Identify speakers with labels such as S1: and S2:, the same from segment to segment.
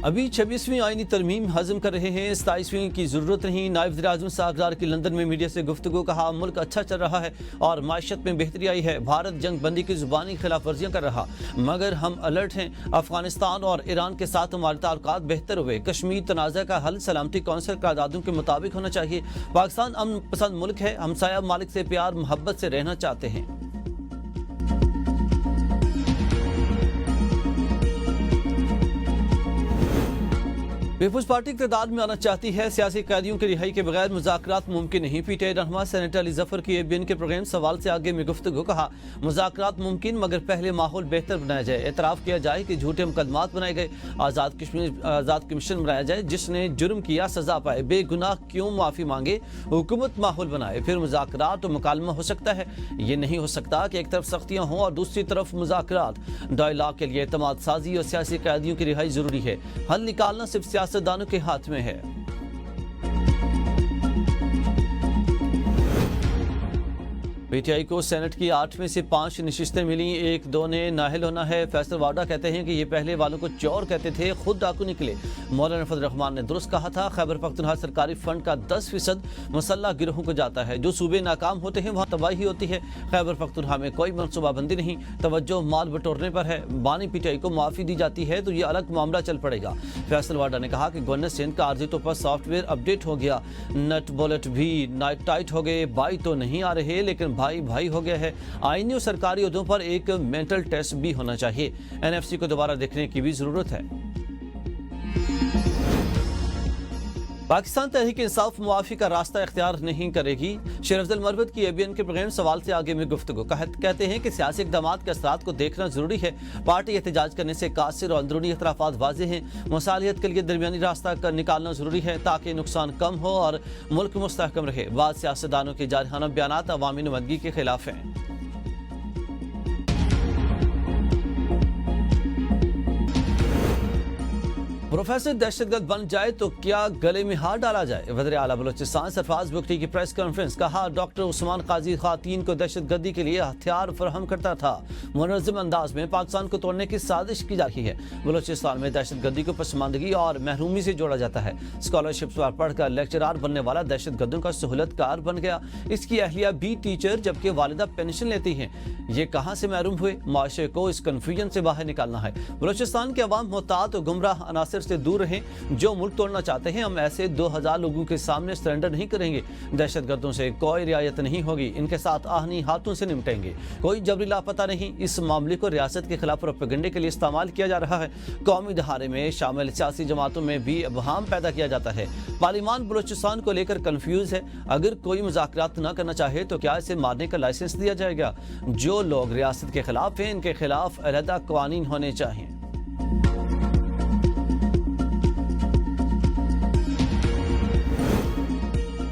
S1: ابھی 26ویں آئینی ترمیم ہضم کر رہے ہیں، 27ویں کی ضرورت نہیں۔ نائب وزیر اعظم ساغر کی لندن میں میڈیا سے گفتگو، کہا ملک اچھا چل رہا ہے اور معیشت میں بہتری آئی ہے۔ بھارت جنگ بندی کی زبانی خلاف ورزیاں کر رہا مگر ہم الرٹ ہیں۔ افغانستان اور ایران کے ساتھ ہمارے تعلقات بہتر ہوئے۔ کشمیر تنازع کا حل سلامتی کونسل قراردادوں کے مطابق ہونا چاہیے۔ پاکستان امن پسند ملک ہے، ہمسایہ ممالک سے پیار محبت سے رہنا چاہتے ہیں۔ پیپلز پارٹی اقتدار میں آنا چاہتی ہے، سیاسی قیدیوں کی رہائی کے بغیر مذاکرات ممکن نہیں۔ پی ٹی آئی رہنما سینیٹر علی ظفر کی ABN کے پروگرام سوال سے آگے میں گفتگو، کہا مذاکرات ممکن مگر پہلے ماحول بہتر بنایا جائے۔ اعتراف کیا جائے کہ جھوٹے مقدمات بنائے گئے، آزاد کمیشن بنایا جائے، جس نے جرم کیا سزا پائے، بے گناہ کیوں معافی مانگے، حکومت ماحول بنائے، پھر مذاکرات و مکالمہ ہو سکتا ہے۔ یہ نہیں ہو سکتا کہ ایک طرف سختیاں ہوں اور دوسری طرف مذاکرات۔ ڈائیلاگ کے لیے اعتماد سازی اور سیاسی قیدیوں کی رہائی ضروری ہے، حل نکالنا صرف سیاستدانوں کے ہاتھ میں ہے۔ پی ٹی آئی کو سینٹ کی 8 میں سے 5 نشستیں ملیں، 1-2 نے نااہل ہونا ہے۔ فیصل واڈا کہتے ہیں کہ یہ پہلے والوں کو چور کہتے تھے، خود ڈاکو نکلے۔ مولانا فضل الرحمان نے درست کہا تھا، خیبر پختونخوا سرکاری فنڈ کا 10% مسلح گروہوں کو جاتا ہے۔ جو صوبے ناکام ہوتے ہیں وہاں تباہی ہوتی ہے۔ خیبر پختونخوا میں کوئی منصوبہ بندی نہیں، توجہ مال بٹورنے پر ہے۔ بانی پی ٹی آئی کو معافی دی جاتی ہے تو یہ الگ معاملہ چل پڑے گا۔ فیصل واڈا نے کہا کہ گورنر سندھ کا عارضی طور پر سافٹ ویئر اپڈیٹ ہو گیا، نٹ بولٹ بھی ٹائٹ ہو گئے، بائی تو نہیں آ رہے لیکن بھائی ہو گیا ہے۔ آئینی اور سرکاری عہدوں پر ایک مینٹل ٹیسٹ بھی ہونا چاہیے۔ NFC کو دوبارہ دیکھنے کی بھی ضرورت ہے۔ پاکستان تحریک انصاف معافی کا راستہ اختیار نہیں کرے گی، شیر افضل مروت کی ABN کے پروگرام سوال سے آگے میں گفتگو، کہتے ہیں کہ سیاسی اقدامات کے اثرات کو دیکھنا ضروری ہے۔ پارٹی احتجاج کرنے سے قاصر اور اندرونی اختلافات واضح ہیں، مصالحت کے لیے درمیانی راستہ نکالنا ضروری ہے تاکہ نقصان کم ہو اور ملک مستحکم رہے۔ بعض سیاستدانوں کے جارحانہ بیانات عوامی نمائندگی کے خلاف ہیں۔ پروفیسر دہشت گرد بن جائے تو کیا گلے میں ہار ڈالا جائے؟ وزیر اعلیٰ بلوچستان سرفراز بگٹی کی پریس کانفرنس، کہا ڈاکٹر عثمان قاضی خواتین کو دہشت گردی کے لیے ہتھیار فراہم کرتا تھا، منظم انداز میں پاکستان کو توڑنے کی سازش کی جا رہی ہے۔ بلوچستان میں دہشت گردی کو پسماندگی اور محرومی سے جوڑا جاتا ہے۔ اسکالرشپس پر پڑھ کر لیکچرار بننے والا دہشت گردوں کا سہولت کار بن گیا، اس کی اہلیہ بھی ٹیچر جبکہ والدہ پینشن لیتی ہیں۔ یہ کہاں سے محروم ہوئے؟ معاشرے کو اس کنفیوژن سے باہر نکالنا ہے۔ بلوچستان کے عوام محتاط اور گمراہ عناصر سے دور رہیں جو ملک توڑنا چاہتے ہیں۔ ہم ایسے 2000 لوگوں کے سامنے سرنڈر نہیں کریں گے۔ دہشت گردوں سے کوئی رعایت نہیں ہوگی، ان کے ساتھ آہنی ہاتھوں سے نمٹیں گے۔ کوئی جبری لاپتہ نہیں۔ اس معاملے کو ریاست کے خلاف پروپیگنڈے کے لیے استعمال کیا جا رہا ہے۔ قومی دھارے میں شامل سیاسی جماعتوں میں بھی ابہام پیدا کیا جاتا ہے۔ پارلیمان بلوچستان کو لے کر کنفیوز ہے۔ اگر کوئی مذاکرات نہ کرنا چاہے تو کیا اسے مارنے کا لائسنس دیا جائے گا؟ جو لوگ ریاست کے خلاف ہیں ان کے خلاف علیحدہ قوانین ہونے چاہئیں۔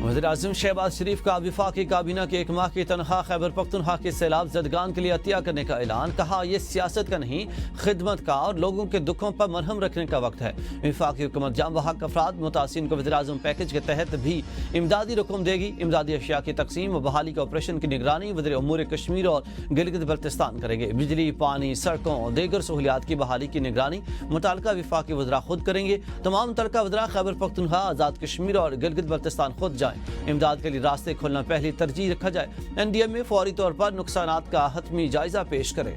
S1: وزیر اعظم شہباز شریف کا وفاقی کابینہ کی 1 ماہ کی تنخواہ خیبر پختونخوا کے سیلاب زدگان کے لیے عطیہ کرنے کا اعلان، کہا یہ سیاست کا نہیں خدمت کا اور لوگوں کے دکھوں پر مرہم رکھنے کا وقت ہے۔ وفاقی حکومت جام بحق افراد متاثرین کو وزیر اعظم پیکج کے تحت بھی امدادی رقم دے گی۔ امدادی اشیاء کی تقسیم و بحالی کے آپریشن کی نگرانی وزیر امور کشمیر اور گلگت بلتستان کریں گے۔ بجلی، پانی، سڑکوں اور دیگر سہولیات کی بحالی کی نگرانی متعلقہ وفاقی وزراء خود کریں گے۔ تمام متعلقہ وزراء خیبر پختونخوا، آزاد کشمیر اور گلگت بلتستان خود جائیں۔ امداد کے لیے راستے کھولنا پہلی ترجیح رکھا جائے۔ NDM میں فوری طور پر نقصانات کا حتمی جائزہ پیش کریں۔